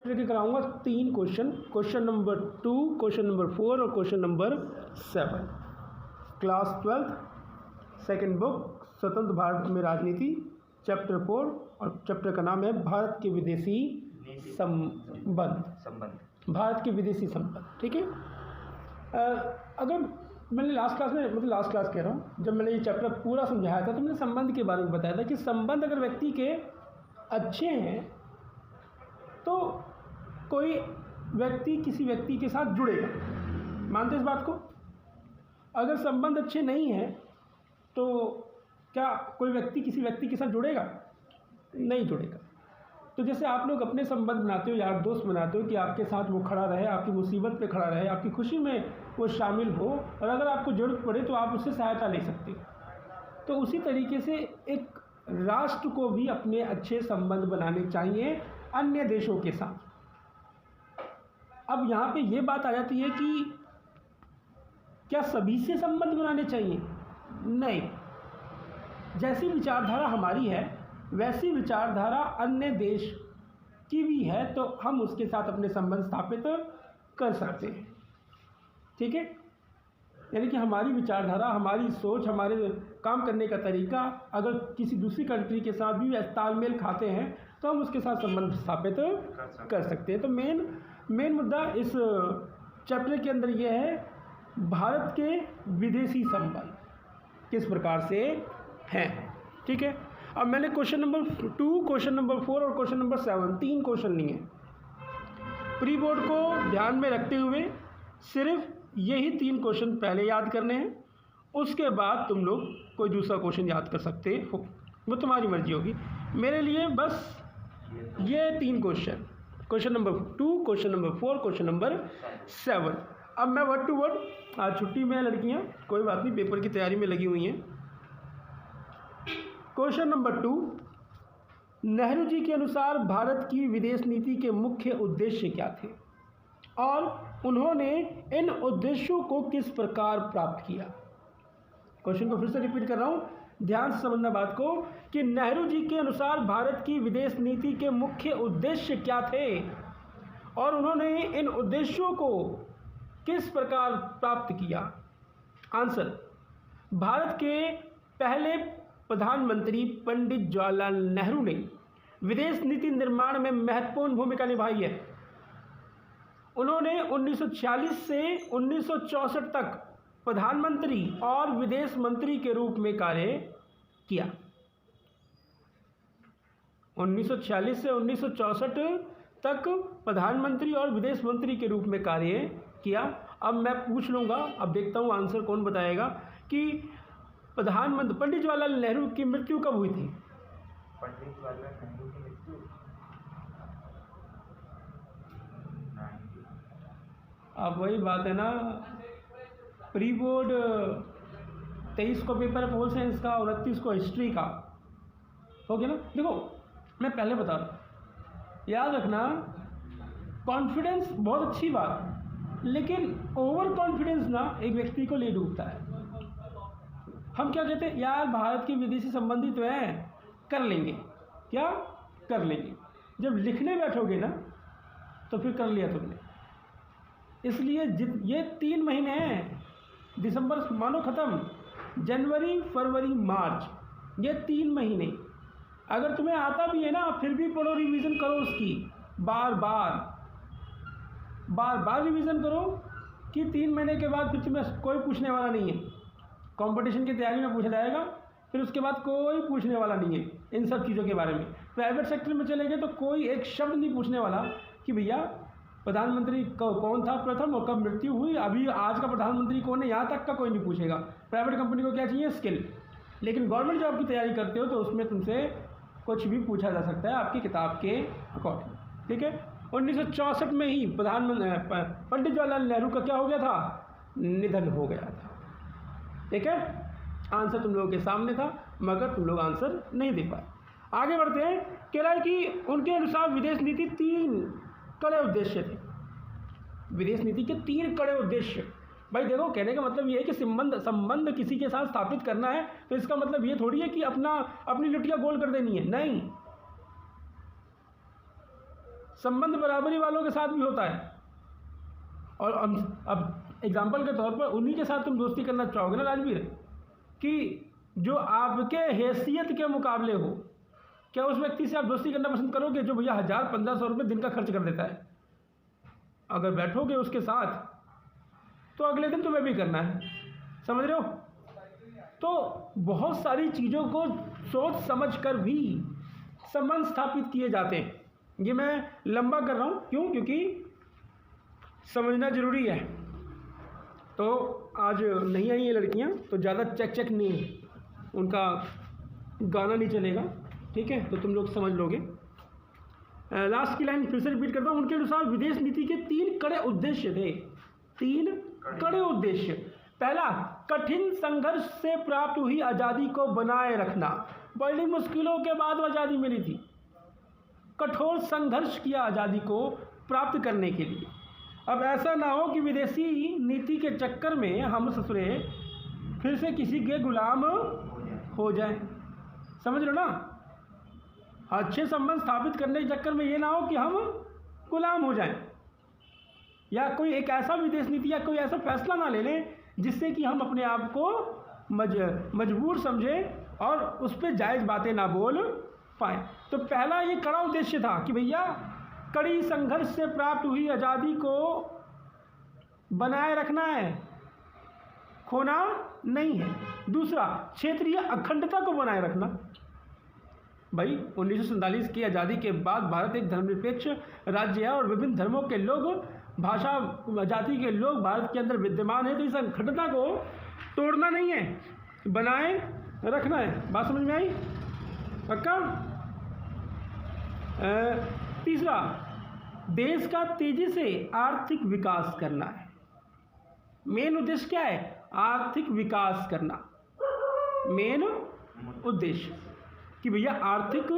लेके कराऊंगा 3 question, question number 2, question number 4 और question number 7। Class 12 second book स्वतंत्र भारत में राजनीति, चैप्टर 4 और चैप्टर का नाम है भारत के विदेशी संबंध। भारत के विदेशी संबंध, ठीक है। अगर मैंने लास्ट क्लास में, मतलब लास्ट क्लास कह रहा हूँ, जब मैंने ये चैप्टर पूरा समझाया था तो मैंने संबंध के बारे में बताया था कि संबंध अगर व्यक्ति के अच्छे हैं तो कोई व्यक्ति किसी व्यक्ति के साथ जुड़ेगा। मानते इस बात को? अगर संबंध अच्छे नहीं हैं तो क्या कोई व्यक्ति किसी व्यक्ति के साथ जुड़ेगा? नहीं जुड़ेगा। तो जैसे आप लोग अपने संबंध बनाते हो, यार दोस्त बनाते हो कि आपके साथ वो खड़ा रहे, आपकी मुसीबत पे खड़ा रहे, आपकी खुशी में वो शामिल हो, और अगर आपको ज़रूरत पड़े तो आप उससे सहायता ले सकते हो। तो उसी तरीके से एक राष्ट्र को भी अपने अच्छे संबंध बनाने चाहिए अन्य देशों के साथ। अब यहाँ पे ये बात आ जाती है कि क्या सभी से संबंध बनाने चाहिए? नहीं। जैसी विचारधारा हमारी है वैसी विचारधारा अन्य देश की भी है, तो हम उसके साथ अपने संबंध स्थापित कर सकते हैं, ठीक है। यानी कि हमारी विचारधारा, हमारी सोच, हमारे काम करने का तरीका अगर किसी दूसरी कंट्री के साथ भी तालमेल खाते हैं तो हम उसके साथ संबंध स्थापित कर सकते हैं। तो मेन मुद्दा इस चैप्टर के अंदर ये है, भारत के विदेशी संबंध किस प्रकार से हैं, ठीक है। अब मैंने क्वेश्चन नंबर 2, क्वेश्चन नंबर 4 और क्वेश्चन नंबर 7 3 क्वेश्चन लिए। प्री बोर्ड को ध्यान में रखते हुए सिर्फ यही 3 क्वेश्चन पहले याद करने हैं, उसके बाद तुम लोग कोई दूसरा क्वेश्चन याद कर सकते हो, वो तुम्हारी मर्जी होगी। मेरे लिए बस ये 3 question, question number 2, question number 4, question number 7। अब मैं वर्ड टू वर्ड, आज छुट्टी में है लड़कियाँ, कोई बात नहीं, पेपर की तैयारी में लगी हुई हैं। क्वेश्चन नंबर 2, नेहरू जी के अनुसार भारत की विदेश नीति के मुख्य उद्देश्य क्या थे और उन्होंने इन उद्देश्यों को किस प्रकार प्राप्त किया? क्वेश्चन को फिर से रिपीट कर रहा हूँ, ध्यान से समझना बात को, कि नेहरू जी के अनुसार भारत की विदेश नीति के मुख्य उद्देश्य क्या थे और उन्होंने इन उद्देश्यों को किस प्रकार प्राप्त किया? आंसर, भारत के पहले प्रधानमंत्री पंडित जवाहरलाल नेहरू ने विदेश नीति निर्माण में महत्वपूर्ण भूमिका निभाई है। उन्होंने 1946 से 1964 तक प्रधानमंत्री और विदेश मंत्री के रूप में कार्य किया। 1946 से 1964 तक प्रधानमंत्री और विदेश मंत्री के रूप में कार्य किया। अब मैं पूछ लूँगा, अब देखता हूँ आंसर कौन बताएगा, कि प्रधानमंत्री पंडित जवाहरलाल नेहरू की मृत्यु कब हुई थी? पंडित जवाहरलाल नेहरू की मृत्यु अब वही बात है ना, प्री बोर्ड 23 को पेपर है पोल साइंस का और 29 को हिस्ट्री का, हो गया ना। देखो मैं पहले बता रहा हूँ, याद रखना, कॉन्फिडेंस बहुत अच्छी बात, लेकिन ओवर कॉन्फिडेंस ना एक व्यक्ति को ले डूबता है। हम क्या कहते हैं, यार भारत के विदेशी संबंधी तो हैं, कर लेंगे, क्या कर लेंगे। जब लिखने बैठोगे ना तो फिर कर लिया तुमने। इसलिए ये 3 महीने हैं, दिसंबर मानो ख़त्म, जनवरी फरवरी मार्च, ये 3 महीने अगर तुम्हें आता भी है ना फिर भी पढ़ो, रिवीजन करो उसकी, बार बार रिवीजन करो, कि 3 महीने के बाद फिर तुम्हें कोई पूछने वाला नहीं है। कंपटीशन की तैयारी में पूछा जाएगा, फिर उसके बाद कोई पूछने वाला नहीं है इन सब चीज़ों के बारे में। प्राइवेट सेक्टर में चले गए तो कोई एक शब्द नहीं पूछने वाला कि भैया प्रधानमंत्री कौन था प्रथम और कब मृत्यु हुई, अभी आज का प्रधानमंत्री कौन है, यहाँ तक का कोई नहीं पूछेगा। प्राइवेट कंपनी को क्या चाहिए? स्किल। लेकिन गवर्नमेंट जॉब की तैयारी करते हो तो उसमें तुमसे कुछ भी पूछा जा सकता है आपकी किताब के अकॉर्डिंग, ठीक है। 1964 में ही पंडित जवाहरलाल नेहरू का क्या हो गया था? निधन हो गया था, ठीक है। आंसर तुम लोगों के सामने था मगर तुम लोग आंसर नहीं दे पाए। आगे बढ़ते हैं। कह रहा है कि उनके अनुसार विदेश नीति 3 कड़े उद्देश्य थे। विदेश नीति के 3 कड़े उद्देश्य। भाई देखो, कहने का मतलब ये है कि संबंध किसी के साथ स्थापित करना है तो इसका मतलब ये थोड़ी है कि अपनी लुटिया गोल कर देनी है, नहीं। संबंध बराबरी वालों के साथ भी होता है। और अब एग्जाम्पल के तौर पर उन्हीं के साथ तुम दोस्ती करना चाहोगे ना राजवीर, कि जो आपके हैसियत के मुकाबले हो। क्या उस व्यक्ति से आप दोस्ती करना पसंद करोगे जो भैया 1000-1500 रुपये दिन का खर्च कर देता है? अगर बैठोगे उसके साथ तो अगले दिन तुम्हें भी करना है, समझ रहे हो? तो बहुत सारी चीज़ों को सोच समझ कर भी संबंध स्थापित किए जाते हैं। ये मैं लंबा कर रहा हूँ, क्यों? क्योंकि समझना ज़रूरी है। तो आज नहीं आई ये लड़कियाँ, तो ज़्यादा चेक नहीं, उनका गाना नहीं चलेगा, ठीक है? तो तुम लोग समझ लोगे। लास्ट की लाइन फिर से रिपीट करता हूँ। उनके अनुसार विदेश नीति के 3 कड़े उद्देश्य थे। 3 कड़े उद्देश्य। पहला, कठिन संघर्ष से प्राप्त हुई आज़ादी को बनाए रखना। बड़ी मुश्किलों के बाद वो आज़ादी मिली थी। कठोर संघर्ष किया आज़ादी को प्राप्त करने के लिए। अब ऐसा ना हो कि विदेशी नीति के चक्कर में हम ससुरे फिर से किसी के गुलाम हो जाएं। समझ लो ना? अच्छे संबंध स्थापित करने के चक्कर में ये ना हो कि हम गुलाम हो जाएं, या कोई एक ऐसा विदेश नीति या कोई ऐसा फैसला ना ले लें जिससे कि हम अपने आप को मजबूर समझें और उस पर जायज़ बातें ना बोल पाएँ। तो पहला ये कड़ा उद्देश्य था कि भैया कड़ी संघर्ष से प्राप्त हुई आज़ादी को बनाए रखना है, खोना नहीं है। दूसरा, क्षेत्रीय अखंडता को बनाए रखना। भाई 1947 की आज़ादी के बाद भारत एक धर्मनिरपेक्ष राज्य है और विभिन्न धर्मों के लोग, भाषा, जाति के लोग भारत के अंदर विद्यमान है। तो इस अखंडता को तोड़ना नहीं है, बनाए रखना है। बात समझ में आई? पक्का? तीसरा, देश का तेजी से आर्थिक विकास करना है। मेन उद्देश्य क्या है? आर्थिक विकास करना मेन उद्देश्य, कि भैया आर्थिक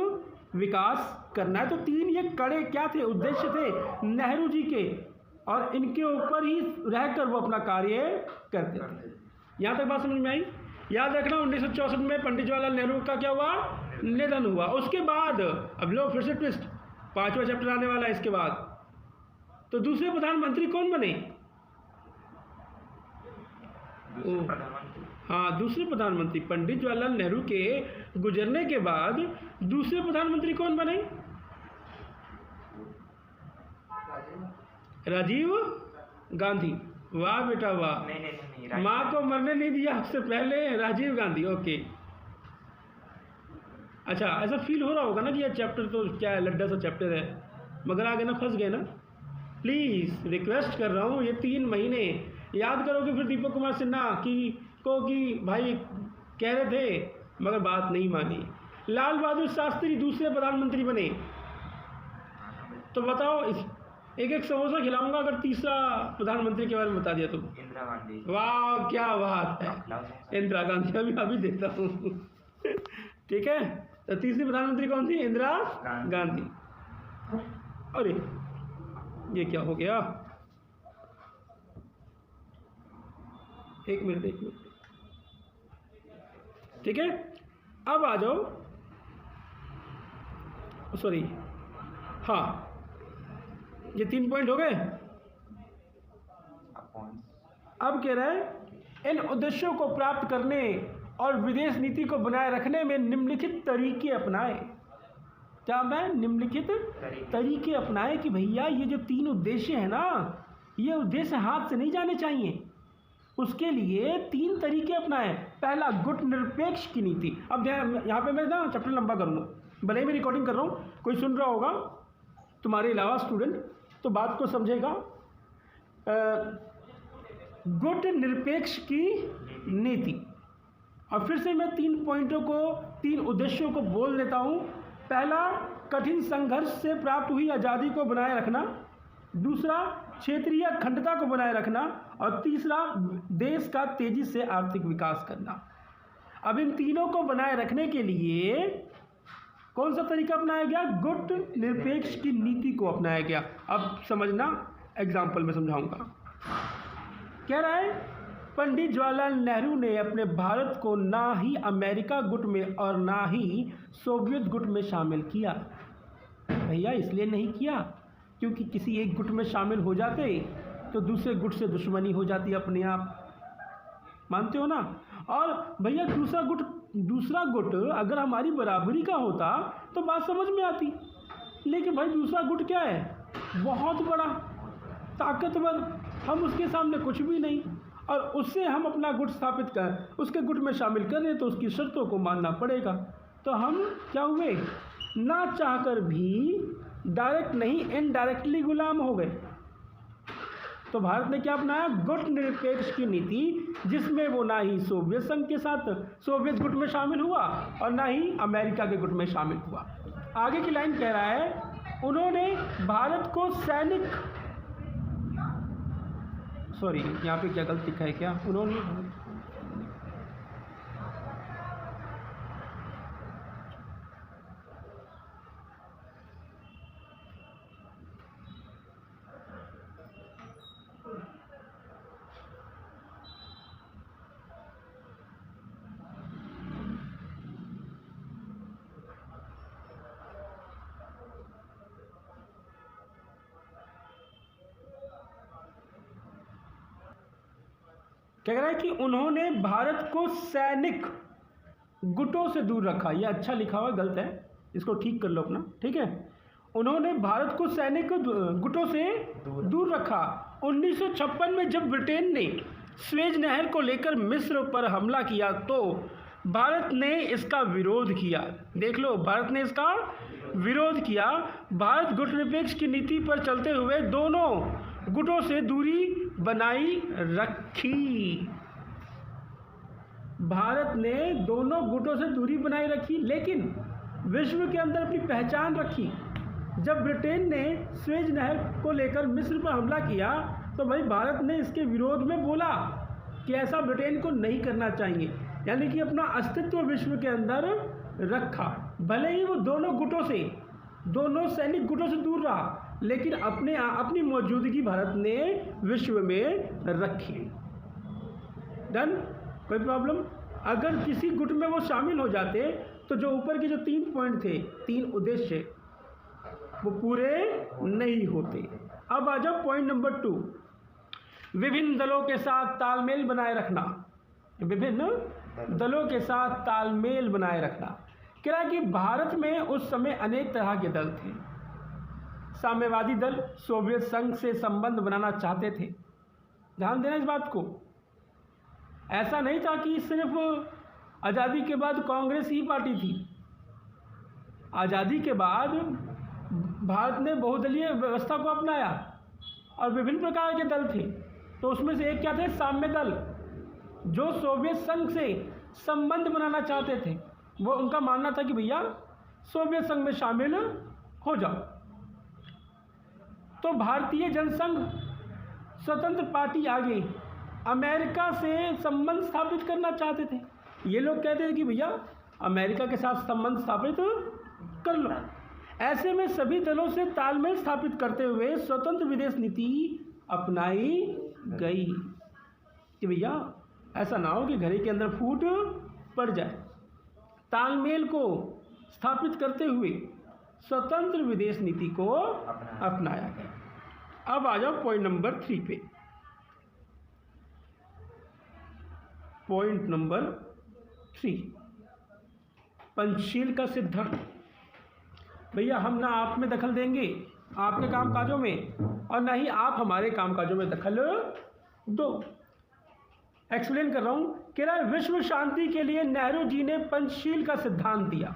विकास करना है। तो 3 ये कड़े क्या थे? उद्देश्य थे नेहरू जी के, और इनके ऊपर ही रहकर वो अपना कार्य करते थे। यहाँ तक बात समझ में आई? याद रखना 1964 में पंडित जवाहरलाल नेहरू का क्या हुआ? निधन हुआ। उसके बाद अब लो फिर से ट्विस्ट, 5वां चैप्टर आने वाला है इसके बाद। तो दूसरे प्रधानमंत्री कौन बने? हाँ, दूसरे प्रधानमंत्री पंडित जवाहरलाल नेहरू के गुजरने के बाद दूसरे प्रधानमंत्री कौन बने? राजीव गांधी। वाह बेटा वाह, नहीं, माँ को मरने नहीं दिया उससे पहले राजीव गांधी। ओके, अच्छा, ऐसा फील हो रहा होगा ना कि यह चैप्टर तो क्या है, लड्डा सा चैप्टर है, मगर आगे ना फंस गए ना। प्लीज़ रिक्वेस्ट कर रहा हूँ, ये 3 महीने याद करोगे फिर दीपक कुमार सिन्हा कि भाई कह रहे थे मगर बात नहीं मानी। लाल बहादुर शास्त्री दूसरे प्रधानमंत्री बने। तो बताओ, एक समोसा खिलाऊंगा अगर तीसरा प्रधानमंत्री के बारे में बता दिया तो। इंदिरा गांधी। वाह, क्या बात है, इंदिरा गांधी। अभी देता हूँ ठीक है। तो तीसरी प्रधानमंत्री कौन थी? इंदिरा गांधी। अरे ये क्या हो गया? एक मिनट, ठीक है। अब आ जाओ, सॉरी, हाँ, ये 3 पॉइंट हो गए। अब कह रहा है इन उद्देश्यों को प्राप्त करने और विदेश नीति को बनाए रखने में निम्नलिखित तरीके अपनाएं। क्या मैं निम्नलिखित तरीके अपनाएं कि भैया ये जो 3 उद्देश्य है ना, ये उद्देश्य हाथ से नहीं जाने चाहिए। उसके लिए 3 तरीके अपनाएं। पहला, गुट निरपेक्ष की नीति। अब ध्यान, यहाँ पे मैं ना चैप्टर लंबा करूँगा, भले ही मैं रिकॉर्डिंग कर रहा हूँ, कोई सुन रहा होगा तुम्हारे अलावा स्टूडेंट, तो बात को समझेगा। गुट निरपेक्ष की नीति। और फिर से मैं 3 पॉइंटों को, 3 उद्देश्यों को बोल देता हूँ। पहला, कठिन संघर्ष से प्राप्त हुई आज़ादी को बनाए रखना। दूसरा, क्षेत्रीय अखंडता को बनाए रखना। और तीसरा, देश का तेजी से आर्थिक विकास करना। अब इन तीनों को बनाए रखने के लिए कौन सा तरीका अपनाया गया? गुट निरपेक्ष की नीति को अपनाया गया। अब समझना, एग्जाम्पल में समझाऊंगा। कह रहा है पंडित जवाहरलाल नेहरू ने अपने भारत को ना ही अमेरिका गुट में और ना ही सोवियत गुट में शामिल किया। भैया इसलिए नहीं किया क्योंकि किसी एक गुट में शामिल हो जाते तो दूसरे गुट से दुश्मनी हो जाती अपने आप, मानते हो ना। और भैया दूसरा गुट अगर हमारी बराबरी का होता तो बात समझ में आती, लेकिन भाई दूसरा गुट क्या है, बहुत बड़ा ताकतवर, हम उसके सामने कुछ भी नहीं, और उससे हम अपना गुट स्थापित कर उसके गुट में शामिल कर रहे तो उसकी शर्तों को मानना पड़ेगा। तो हम क्या हुए, ना चाहकर भी डायरेक्ट नहीं इनडायरेक्टली गुलाम हो गए। तो भारत ने क्या अपनाया, गुट निरपेक्ष की नीति, जिसमें वो ना ही सोवियत संघ के साथ सोवियत गुट में शामिल हुआ और ना ही अमेरिका के गुट में शामिल हुआ। आगे की लाइन कह रहा है, उन्होंने भारत को सैनिक, सॉरी यहाँ पे क्या गलती है क्या, उन्होंने क्या कह रहा है कि उन्होंने भारत को सैनिक गुटों से दूर रखा। यह अच्छा लिखा हुआ गलत है, इसको ठीक कर लो अपना, ठीक है। उन्होंने भारत को सैनिक गुटों से दूर रखा। 1956 में जब ब्रिटेन ने स्वेज नहर को लेकर मिस्र पर हमला किया तो भारत ने इसका विरोध किया। देख लो, भारत ने इसका विरोध किया। भारत गुट निरपेक्ष की नीति पर चलते हुए दोनों गुटों से दूरी बनाई रखी। भारत ने दोनों गुटों से दूरी बनाई रखी, लेकिन विश्व के अंदर अपनी पहचान रखी। जब ब्रिटेन ने स्वेज नहर को लेकर मिस्र पर हमला किया तो भाई भारत ने इसके विरोध में बोला कि ऐसा ब्रिटेन को नहीं करना चाहिए, यानी कि अपना अस्तित्व विश्व के अंदर रखा। भले ही वो दोनों सैनिक गुटों से दूर रहा, लेकिन अपनी मौजूदगी भारत ने विश्व में रखी। डन, कोई प्रॉब्लम। अगर किसी गुट में वो शामिल हो जाते तो जो ऊपर के जो 3 पॉइंट थे, 3 उद्देश्य, वो पूरे नहीं होते। अब आ जाओ पॉइंट नंबर 2, विभिन्न दलों के साथ तालमेल बनाए रखना। विभिन्न दलों के साथ तालमेल बनाए रखना। क्या कि भारत में उस समय अनेक तरह के दल थे। साम्यवादी दल सोवियत संघ से संबंध बनाना चाहते थे। ध्यान देना इस बात को। ऐसा नहीं था कि सिर्फ आज़ादी के बाद कांग्रेस ही पार्टी थी। आज़ादी के बाद भारत ने बहुदलीय व्यवस्था को अपनाया और विभिन्न प्रकार के दल थे। तो उसमें से एक क्या थे, साम्य दल, जो सोवियत संघ से संबंध बनाना चाहते थे। वो उनका मानना था कि भैया सोवियत संघ में शामिल हो जाओ। तो भारतीय जनसंघ स्वतंत्र पार्टी आगे अमेरिका से संबंध स्थापित करना चाहते थे। ये लोग कहते थे कि भैया अमेरिका के साथ संबंध स्थापित कर लो। ऐसे में सभी दलों से तालमेल स्थापित करते हुए स्वतंत्र विदेश नीति अपनाई गई कि भैया ऐसा ना हो कि घरे के अंदर फूट पड़ जाए। तालमेल को स्थापित करते हुए स्वतंत्र विदेश नीति को अपनाया गया। अब आ जाओ पॉइंट नंबर 3 पे। पॉइंट नंबर 3, पंचशील का सिद्धांत। भैया हम ना आप में दखल देंगे आपके कामकाजों में, और ना ही आप हमारे कामकाजों में दखल दो। एक्सप्लेन कर रहा हूँ। कह रहा है विश्व शांति के लिए नेहरू जी ने पंचशील का सिद्धांत दिया।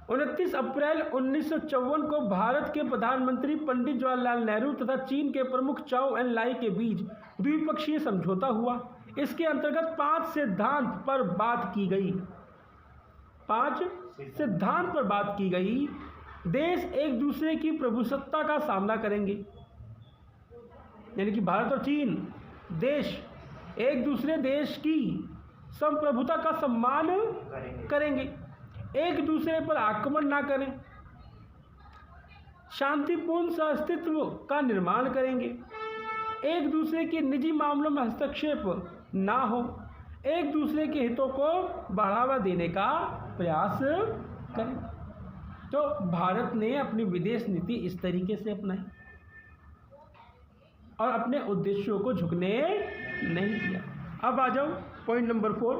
29 अप्रैल 1954 को भारत के प्रधानमंत्री पंडित जवाहरलाल नेहरू तथा चीन के प्रमुख चाओ एन लाई के बीच द्विपक्षीय समझौता हुआ। इसके अंतर्गत 5 सिद्धांत पर बात की गई। 5 सिद्धांत पर बात की गई। देश एक दूसरे की प्रभुसत्ता का सामना करेंगे, यानी कि भारत और चीन देश एक दूसरे देश की संप्रभुता का सम्मान करेंगे, एक दूसरे पर आक्रमण ना करें, शांतिपूर्ण सहअस्तित्व का निर्माण करेंगे, एक दूसरे के निजी मामलों में हस्तक्षेप ना हो, एक दूसरे के हितों को बढ़ावा देने का प्रयास करें। तो भारत ने अपनी विदेश नीति इस तरीके से अपनाई और अपने उद्देश्यों को झुकने नहीं दिया। अब आ जाओ पॉइंट नंबर 4।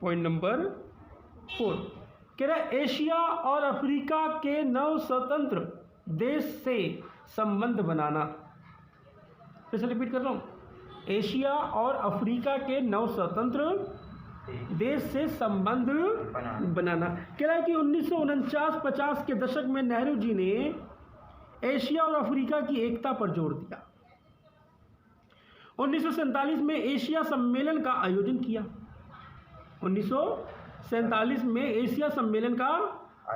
पॉइंट नंबर 4 कह रहा है एशिया और अफ्रीका के नव स्वतंत्र देश से संबंध बनाना। फिर से रिपीट कर रहा हूँ, एशिया और अफ्रीका के नव स्वतंत्र देश से संबंध बनाना। कह रहा है कि 1949-50 के दशक में नेहरू जी ने एशिया और अफ्रीका की एकता पर जोर दिया। 1947 में एशिया सम्मेलन का आयोजन किया। 1947 में एशिया सम्मेलन का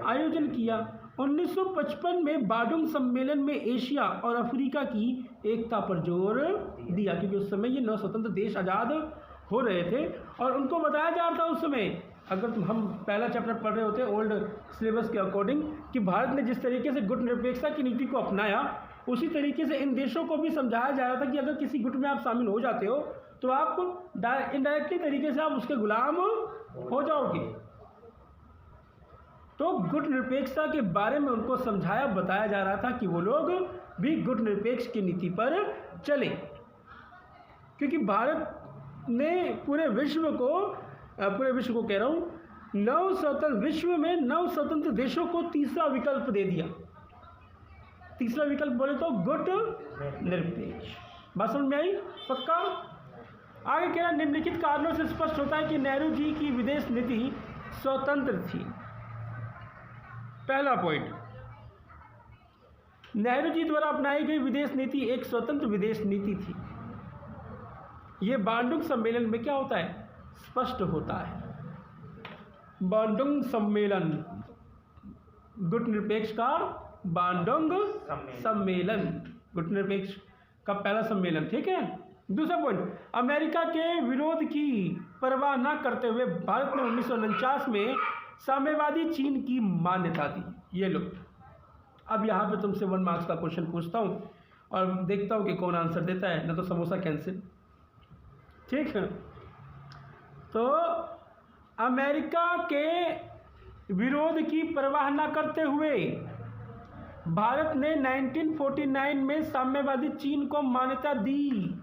आयोजन किया। 1955 में बाडुंग सम्मेलन में एशिया और अफ्रीका की एकता पर जोर दिया, क्योंकि उस समय ये नौ स्वतंत्र देश आज़ाद हो रहे थे और उनको बताया जा रहा था उस समय, अगर हम पहला चैप्टर पढ़ रहे होते ओल्ड सिलेबस के अकॉर्डिंग, कि भारत ने जिस तरीके से गुट निरपेक्षता की नीति को अपनाया उसी तरीके से इन देशों को भी समझाया जा रहा था कि अगर किसी गुट में आप शामिल हो जाते हो तो आप इनडायरेक्टली तरीके से आप उसके गुलाम हो जाओगे। तो गुट निरपेक्षता के बारे में उनको समझाया बताया जा रहा था कि वो लोग भी गुट निरपेक्ष की नीति पर चले, क्योंकि भारत ने पूरे विश्व को कह रहा हूँ विश्व में नव स्वतंत्र देशों को तीसरा विकल्प दे दिया। तीसरा विकल्प बोले तो गुट निरपेक्ष। बात समझ में आई? पक्का? आगे कह रहा निम्नलिखित कारणों से स्पष्ट होता है कि नेहरू जी की विदेश नीति स्वतंत्र थी। पहला पॉइंट, नेहरू जी द्वारा अपनाई गई विदेश नीति एक स्वतंत्र विदेश नीति थी। यह बांडुंग सम्मेलन में क्या होता है? स्पष्ट होता है। बांडुंग सम्मेलन, गुट निरपेक्ष का बांडुंग सम्मेलन, गुट निरपेक्ष का पहला सम्मेलन, ठीक है। दूसरा पॉइंट, अमेरिका के विरोध की परवाह न करते हुए भारत ने 1949 में साम्यवादी चीन की मान्यता दी। ये लो, अब यहाँ पे तुमसे 1 मार्क्स का क्वेश्चन पूछता हूँ और देखता हूँ कि कौन आंसर देता है, ना तो समोसा कैंसिल, ठीक है। तो अमेरिका के विरोध की परवाह न करते हुए भारत ने 1949 में साम्यवादी चीन को मान्यता दी।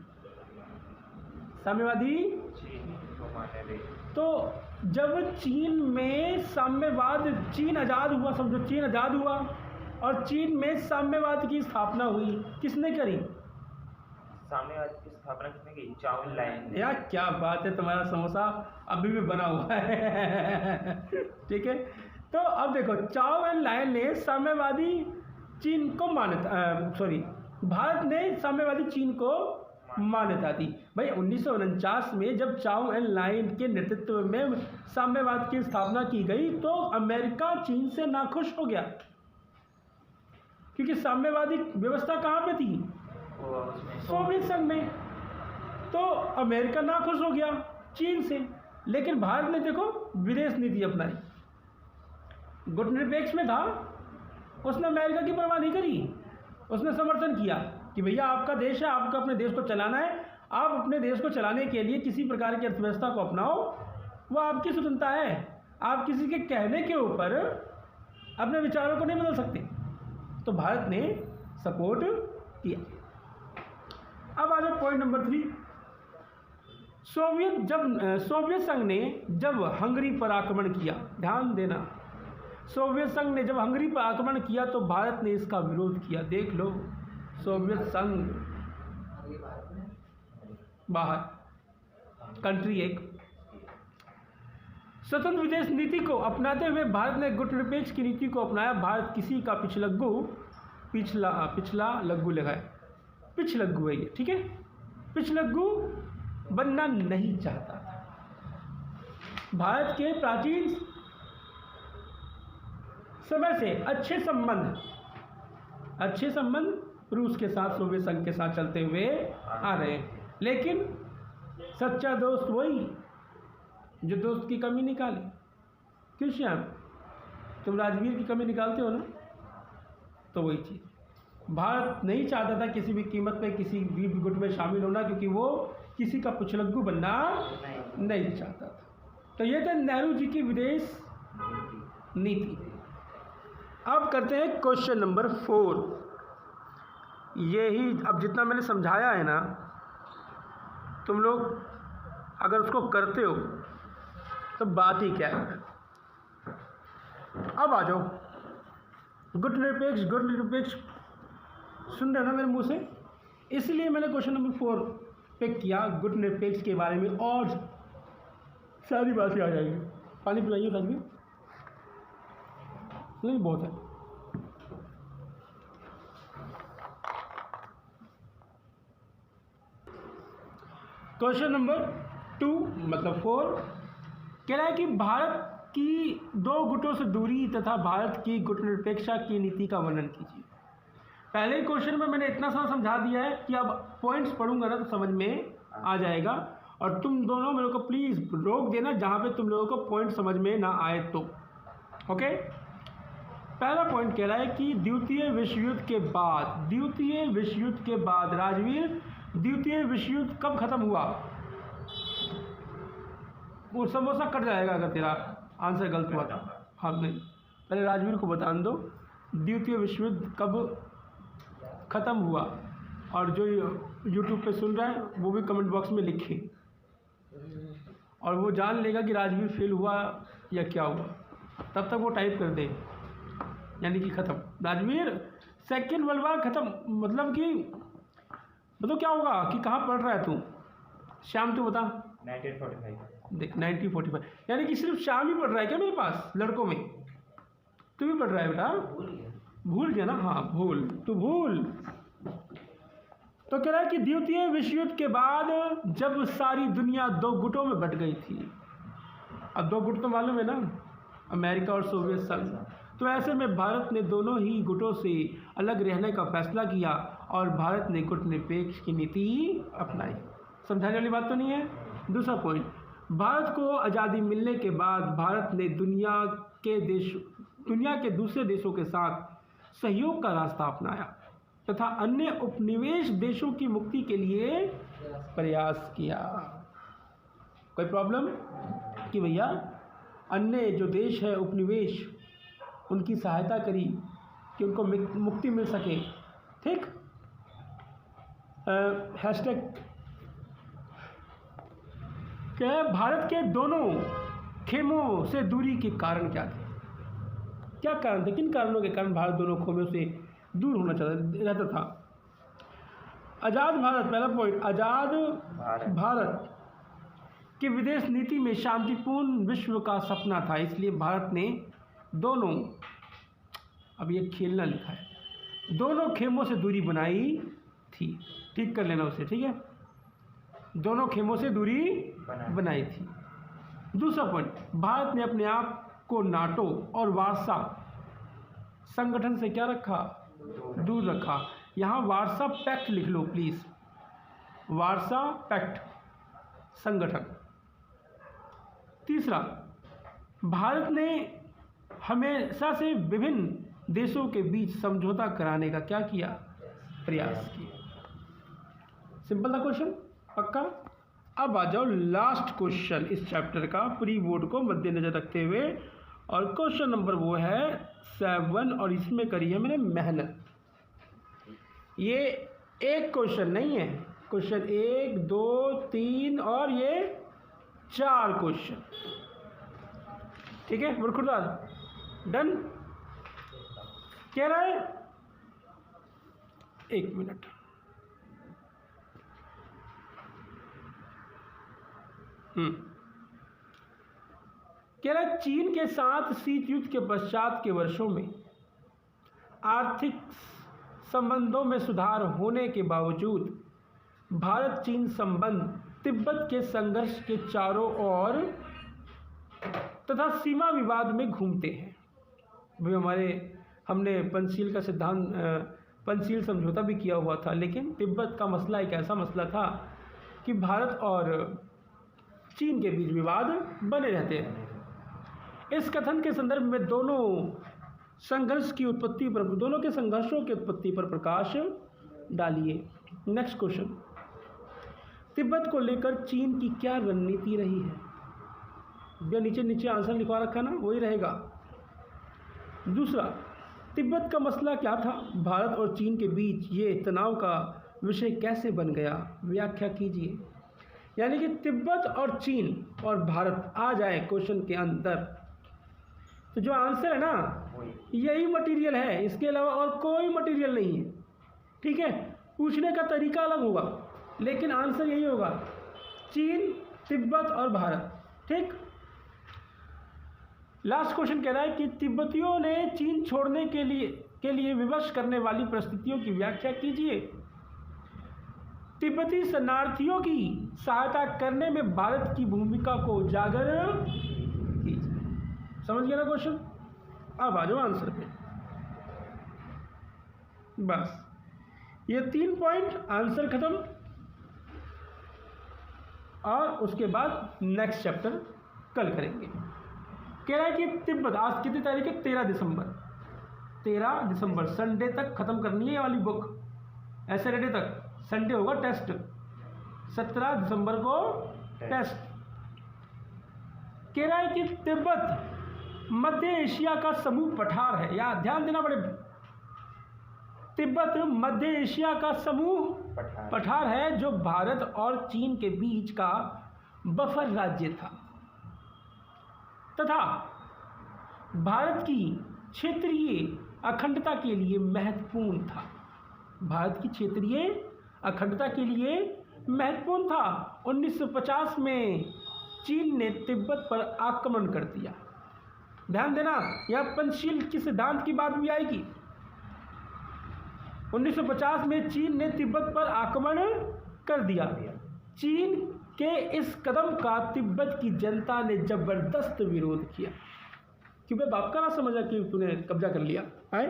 साम्यवादी, तो जब चीन में साम्यवाद, चीन आज़ाद हुआ, समझो चीन आज़ाद हुआ और चीन में साम्यवाद की स्थापना हुई, किसने करी? साम्यवाद की स्थापना किसने की? चाओ एन लाइन। यार क्या बात है, तुम्हारा समोसा अभी भी बना हुआ है ठीक है। तो अब देखो, चाओ एन लाइन ने साम्यवादी चीन को भारत ने साम्यवादी चीन को मान्यता दी। भाई 1949 में जब चाओ एन लाइन के नेतृत्व में साम्यवाद की स्थापना की गई तो अमेरिका चीन से नाखुश हो गया, क्योंकि साम्यवादी व्यवस्था कहाँ पे थी? सोवियत संघ में। तो अमेरिका नाखुश हो गया चीन से, लेकिन भारत ने देखो विदेश नीति अपनाई, गुट निरपेक्ष में था, उसने अमेरिका की परवाह नहीं करी, उसने समर्थन किया कि भैया आपका देश है, आपको अपने देश को चलाना है, आप अपने देश को चलाने के लिए किसी प्रकार की अर्थव्यवस्था को अपनाओ, वो आपकी स्वतंत्रता है, आप किसी के कहने के ऊपर अपने विचारों को नहीं बदल सकते। तो भारत ने सपोर्ट किया। अब आ जाओ पॉइंट नंबर 3। सोवियत संघ ने जब हंगरी पर आक्रमण किया, ध्यान देना, सोवियत संघ ने जब हंगरी पर आक्रमण किया तो भारत ने इसका विरोध किया। देख लो, सोवियत संघ बाहर, कंट्री एक। स्वतंत्र विदेश नीति को अपनाते हुए भारत ने गुट निरपेक्ष की नीति को अपनाया। भारत किसी का पिछला लग्गू लगाए, पिछलग्गू है ये, ठीक है, पिछलग्गू बनना नहीं चाहता था। भारत के प्राचीन समय से अच्छे संबंध रूस के साथ, सोवियत संघ के साथ चलते हुए आ रहे हैं, लेकिन सच्चा दोस्त वही जो दोस्त की कमी निकाले। क्यों श्याम, तुम राजवीर की कमी निकालते हो ना, तो वही चीज़ भारत नहीं चाहता था किसी भी कीमत पे किसी भी गुट में शामिल होना, क्योंकि वो किसी का पुछलग्गू बनना नहीं चाहता था। तो ये थे नेहरू जी की विदेश नीति। अब करते हैं क्वेश्चन नंबर 4। यही अब जितना मैंने समझाया है ना, तुम लोग अगर उसको करते हो तो बात ही क्या है। अब आ जाओ, गुट निरपेक्ष सुन रहे हो ना मेरे मुंह से, इसलिए मैंने क्वेश्चन नंबर 4 पिक किया। गुट निरपेक्ष के बारे में और सारी बातें आ जाएगी। पानी पिलाइए ताकि नहीं बहुत है। क्वेश्चन नंबर 2 मतलब 4 कह रहा है कि भारत की 2 गुटों से दूरी तथा भारत की गुट निरपेक्षता की नीति का वर्णन कीजिए। पहले ही क्वेश्चन में मैंने इतना सा समझा दिया है कि अब पॉइंट्स पढ़ूंगा ना तो समझ में आ जाएगा। और तुम दोनों मेरे को प्लीज़ रोक देना जहाँ पे तुम लोगों को पॉइंट समझ में ना आए तो। ओके, पहला पॉइंट कह रहा है कि द्वितीय विश्व युद्ध के बाद राजवीर, द्वितीय विश्व युद्ध कब खत्म हुआ? वो समोसा कट जाएगा अगर तेरा आंसर गलत हुआ था। हाँ नहीं, पहले राजवीर को बता दो द्वितीय विश्व युद्ध कब खत्म हुआ। और जो यूट्यूब पे सुन रहा है वो भी कमेंट बॉक्स में लिखे, और वो जान लेगा कि राजवीर फेल हुआ या क्या हुआ। तब तक वो टाइप कर दे, यानी कि ख़त्म। राजवीर सेकेंड वर्ल्ड वॉर ख़त्म मतलब कि बताओ क्या होगा कि कहाँ पढ़ रहा है तू? श्याम तू बता। 1945। देख 1945, यानी कि सिर्फ श्याम ही पढ़ रहा है क्या मेरे पास लड़कों में? तू भी पढ़ रहा है बेटा? भूल गया ना? हाँ भूल। तो कह रहा है कि द्वितीय विश्व युद्ध के बाद जब सारी दुनिया 2 गुटों में बट गई थी, अब 2 गुट तो मालूम है ना, अमेरिका और सोवियत संघ। तो ऐसे में भारत ने दोनों ही गुटों से अलग रहने का फैसला किया और भारत ने गुट निरपेक्ष की नीति अपनाई। समझाने वाली बात तो नहीं है? दूसरा पॉइंट, भारत को आज़ादी मिलने के बाद भारत ने दुनिया के दूसरे देशों के साथ सहयोग का रास्ता अपनाया तथा अन्य उपनिवेश देशों की मुक्ति के लिए प्रयास किया। कोई प्रॉब्लम कि भैया अन्य जो देश है उपनिवेश, उनकी सहायता करी कि उनको मुक्ति मिल सके। ठीक, हैशटैग क्या? भारत के दोनों खेमों से दूरी के कारण क्या थे? क्या कारण थे? किन कारणों के कारण भारत दोनों खेमों से दूर होना रहता था? आज़ाद भारत, पहला पॉइंट, आज़ाद भारत की विदेश नीति में शांतिपूर्ण विश्व का सपना था, इसलिए भारत ने दोनों, अब ये खेलना लिखा है, दोनों खेमों से दूरी बनाई थी। ठीक कर लेना उसे, ठीक है? दोनों खेमों से दूरी बनाई थी। दूसरा पॉइंट, भारत ने अपने आप को नाटो और वार्सा संगठन से क्या रखा? दूर रखा। यहाँ वार्सा पैक्ट लिख लो प्लीज, वार्सा पैक्ट संगठन। तीसरा, भारत ने हमेशा से विभिन्न देशों के बीच समझौता कराने का क्या किया? प्रयास किया। सिंपल था क्वेश्चन, पक्का? अब आ जाओ लास्ट क्वेश्चन इस चैप्टर का, प्री बोर्ड को मद्देनजर रखते हुए, और क्वेश्चन नंबर वो है 7 और इसमें करी है मैंने मेहनत। ये एक क्वेश्चन नहीं है, क्वेश्चन 1 2 3 और ये 4 क्वेश्चन। ठीक है मुर्खुदार, डन? कह रहा है 1 मिनट, कह रहा है चीन के साथ शीत युद्ध के पश्चात के वर्षों में आर्थिक संबंधों में सुधार होने के बावजूद भारत चीन संबंध तिब्बत के संघर्ष के चारों ओर तथा सीमा विवाद में घूमते हैं। भाई हमने पंचशील का सिद्धांत, पंचशील समझौता भी किया हुआ था, लेकिन तिब्बत का मसला एक ऐसा मसला था कि भारत और चीन के बीच विवाद बने रहते हैं। इस कथन के संदर्भ में दोनों के संघर्षों की उत्पत्ति पर प्रकाश डालिए। नेक्स्ट क्वेश्चन, तिब्बत को लेकर चीन की क्या रणनीति रही है? जो नीचे नीचे आंसर लिखवा रखा ना, वही रहेगा। दूसरा, तिब्बत का मसला क्या था? भारत और चीन के बीच ये तनाव का विषय कैसे बन गया? व्याख्या कीजिए। यानी कि तिब्बत और चीन और भारत आ जाए क्वेश्चन के अंदर, तो जो आंसर है ना यही मटेरियल है, इसके अलावा और कोई मटेरियल नहीं है। ठीक है, पूछने का तरीका अलग होगा लेकिन आंसर यही होगा, चीन, तिब्बत और भारत। ठीक, लास्ट क्वेश्चन कह रहा है कि तिब्बतियों ने चीन छोड़ने के लिए विवश करने वाली परिस्थितियों की व्याख्या कीजिए। तिब्बती शरणार्थियों की सहायता करने में भारत की भूमिका को उजागर कीजिए। समझ गया ना क्वेश्चन? अब आ जाओ आंसर पे। बस ये 3 पॉइंट, आंसर खत्म। और उसके बाद नेक्स्ट चैप्टर कल करेंगे। कह रहा है कि तिब्बत, आज कितनी तारीख है? 13 दिसंबर। 13 दिसंबर संडे तक ख़त्म करनी है ये वाली बुक, सैटरडे तक। संडे होगा टेस्ट, 17 दिसंबर को टेस्ट। कह रहा है कि तिब्बत मध्य एशिया का समूह पठार है। या ध्यान देना पड़े, तिब्बत मध्य एशिया का समूह पठार है जो भारत और चीन के बीच का बफर राज्य था तथा भारत की क्षेत्रीय अखंडता के लिए महत्वपूर्ण था। भारत की क्षेत्रीय अखंडता के लिए महत्वपूर्ण था। 1950 में चीन ने तिब्बत पर आक्रमण कर दिया। ध्यान देना, यह पंचशील के सिद्धांत की बात भी आएगी। 1950 में चीन ने तिब्बत पर आक्रमण कर दिया। चीन के इस कदम का तिब्बत की जनता ने जबरदस्त विरोध किया। क्यों भाई, बाप का ना समझा कि तूने कब्जा कर लिया है?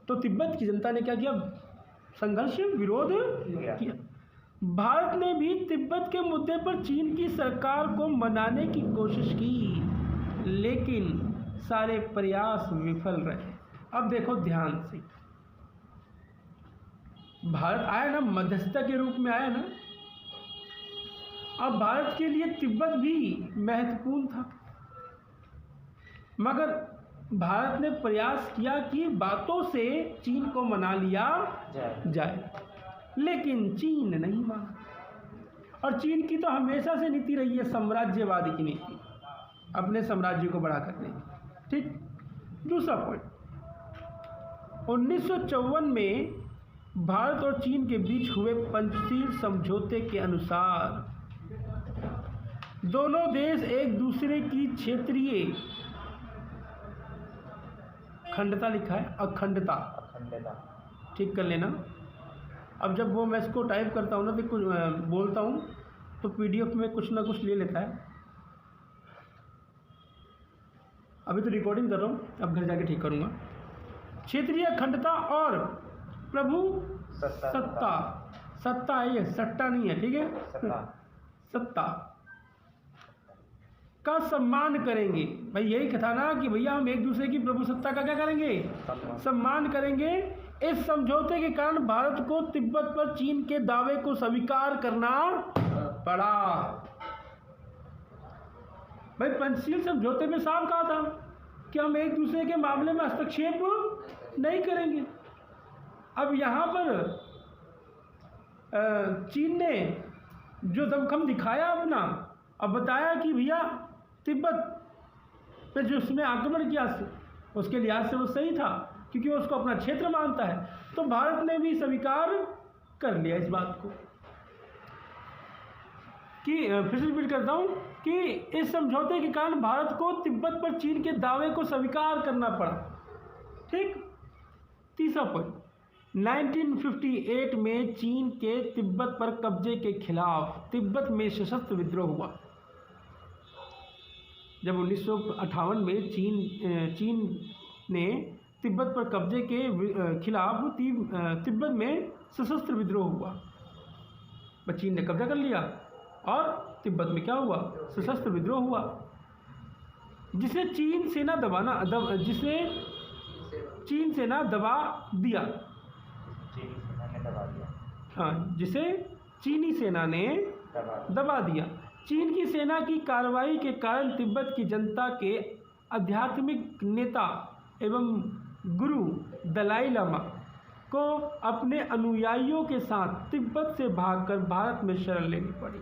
तो तिब्बत की जनता ने क्या किया? संघर्ष, विरोध किया। भारत ने भी तिब्बत के मुद्दे पर चीन की सरकार को मनाने की कोशिश की लेकिन सारे प्रयास विफल रहे। अब देखो ध्यान से, भारत आया ना, मध्यस्थता के रूप में आया ना। अब भारत के लिए तिब्बत भी महत्वपूर्ण था, मगर भारत ने प्रयास किया कि बातों से चीन को मना लिया जाए, लेकिन चीन नहीं माना। और चीन की तो हमेशा से नीति रही है साम्राज्यवादी की नीति, अपने साम्राज्य को बड़ा करने की। ठीक, दूसरा पॉइंट, 1954 में भारत और चीन के बीच हुए पंचशील समझौते के अनुसार दोनों देश एक दूसरे की क्षेत्रीय अखंडता, लिखा है अखंडता, ठीक कर लेना। अब जब वो मैं इसको टाइप करता हूँ ना तो कुछ बोलता हूँ तो पीडीएफ में कुछ ना कुछ ले लेता है। अभी तो रिकॉर्डिंग कर रहा हूँ, अब घर जाके ठीक करूँगा। क्षेत्रीय अखंडता और प्रभु सत्ता है, ये सट्टा नहीं है, ठीक है, सत्ता का सम्मान करेंगे। भाई यही कथा ना कि भैया हम एक दूसरे की प्रभु सत्ता का क्या करेंगे? सम्मान करेंगे। इस समझौते के कारण भारत को तिब्बत पर चीन के दावे को स्वीकार करना पड़ा। भाई पंचशील समझौते में साफ कहा था कि हम एक दूसरे के मामले में हस्तक्षेप नहीं करेंगे। अब यहाँ पर चीन ने जो दमखम दिखाया अपना, अब बताया कि भैया तिब्बत पे जो उसने आक्रमण किया उसके लिहाज से वो सही था क्योंकि वो उसको अपना क्षेत्र मानता है, तो भारत ने भी स्वीकार कर लिया इस बात को। कि फिर से रिपीट करता हूँ कि इस समझौते के कारण भारत को तिब्बत पर चीन के दावे को स्वीकार करना पड़ा। ठीक, तीसरा पॉइंट, 1958 में चीन के तिब्बत पर कब्जे के खिलाफ तिब्बत में सशस्त्र विद्रोह हुआ। जब 1958 में चीन ने तिब्बत पर कब्जे के खिलाफ तिब्बत में सशस्त्र विद्रोह हुआ। चीन ने कब्जा कर लिया और तिब्बत में क्या हुआ? सशस्त्र विद्रोह हुआ, जिसे चीन सेना चीन सेना दबा दिया। हाँ, जिसे चीनी सेना ने दबा दिया। चीन की सेना की कार्रवाई के कारण तिब्बत की जनता के आध्यात्मिक नेता एवं गुरु दलाई लामा को अपने अनुयायियों के साथ तिब्बत से भागकर भारत में शरण लेनी पड़ी।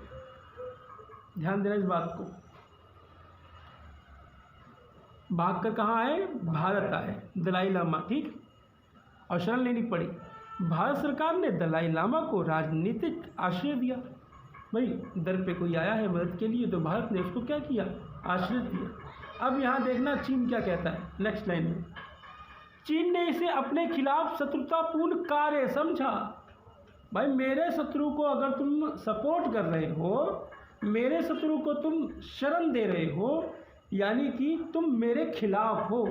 ध्यान देना इस बात को, भागकर कहाँ आए? भारत आए दलाई लामा, ठीक, और शरण लेनी पड़ी। भारत सरकार ने दलाई लामा को राजनीतिक आश्रय दिया। भाई दर पे कोई आया है मदद के लिए तो भारत ने उसको क्या किया? आश्रय दिया। अब यहाँ देखना चीन क्या कहता है नेक्स्ट लाइन में। चीन ने इसे अपने खिलाफ शत्रुतापूर्ण कार्य समझा। भाई मेरे शत्रु को अगर तुम सपोर्ट कर रहे हो, मेरे शत्रु को तुम शरण दे रहे हो, यानी कि तुम मेरे खिलाफ हो,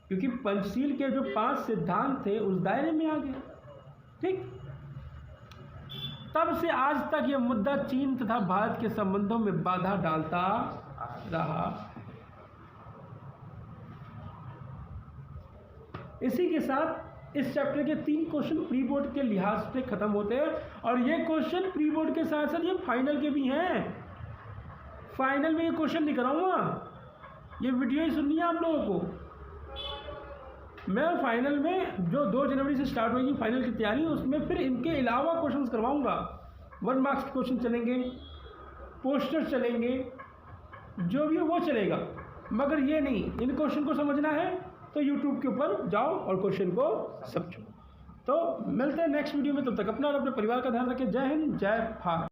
क्योंकि पंचशील के जो 5 सिद्धांत थे उस दायरे में आ गए, ठीक। तब से आज तक यह मुद्दा चीन तथा भारत के संबंधों में बाधा डालता रहा। इसी के साथ इस चैप्टर के 3 क्वेश्चन प्री बोर्ड के लिहाज से खत्म होते हैं, और ये क्वेश्चन प्री बोर्ड के साथ साथ ये फाइनल के भी हैं। फाइनल में ये क्वेश्चन नहीं कराऊंगा, ये वीडियो ही सुननी है आप लोगों को। मैं फाइनल में जो 2 जनवरी से स्टार्ट होगी फाइनल की तैयारी, उसमें फिर इनके अलावा क्वेश्चंस करवाऊंगा। 1 मार्क्स के क्वेश्चन चलेंगे, पोस्टर्स चलेंगे, जो भी हो वो चलेगा, मगर ये नहीं, इन क्वेश्चन को समझना है तो यूट्यूब के ऊपर जाओ और क्वेश्चन को समझो। तो मिलते हैं नेक्स्ट वीडियो में, तब तक अपना और अपने परिवार का ध्यान रखें। जय हिंद, जय भारत।